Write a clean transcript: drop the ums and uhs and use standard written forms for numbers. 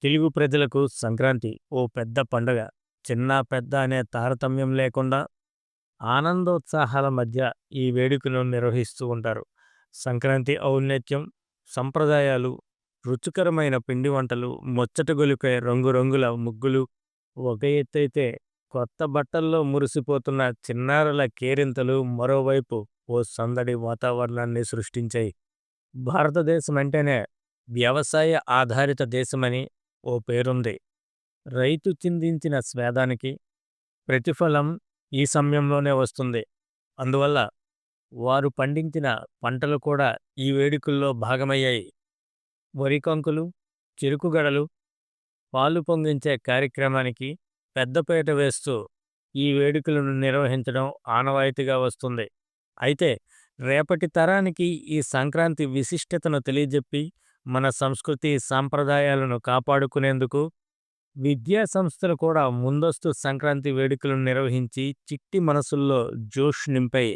తెలుగు ప్రజలకు సంక్రాంతి ఓ పెద్ద పండగ. చిన్న, పెద్ద అనే తారతమ్యం లేకుండా ఆనందోత్సాహాల మధ్య ఈ వేడుకను నిర్వహిస్తూ ఉంటారు. సంక్రాంతి ఔన్నత్యం, సంప్రదాయాలు, రుచికరమైన పిండి వంటలు, ముచ్చటగొలిపే రంగురంగుల ముగ్గులు ఒక ఎత్తైతే, కొత్త బట్టల్లో మురిసిపోతున్న చిన్నారుల కేరింతలు మరోవైపు ఓ సందడి వాతావరణాన్ని సృష్టించాయి. భారతదేశం అంటేనే వ్యవసాయ ఆధారిత దేశమని ఓ పేరుంది. రైతు చిందించిన స్వేదానికి ప్రతిఫలం ఈ సమయంలోనే వస్తుంది. అందువల్ల వారు పండించిన పంటలు కూడా ఈ వేడుకల్లో భాగమయ్యాయి. వరి కంకులు, చెరుకు గడలు, పాలు పొంగించే కార్యక్రమానికి పెద్దపీట వేస్తూ ఈ వేడుకలను నిర్వహించడం ఆనవాయితీగా వస్తుంది. అయితే రేపటి తరానికి ఈ సంక్రాంతి విశిష్టతను తెలియజెప్పి మన సంస్కృతి సాంప్రదాయాలను కాపాడుకునేందుకు విద్యా సంస్థలు కూడా ముందస్తు సంక్రాంతి వేడుకలను నిర్వహించి చిట్టి మనసుల్లో జోష్ నింపాయి.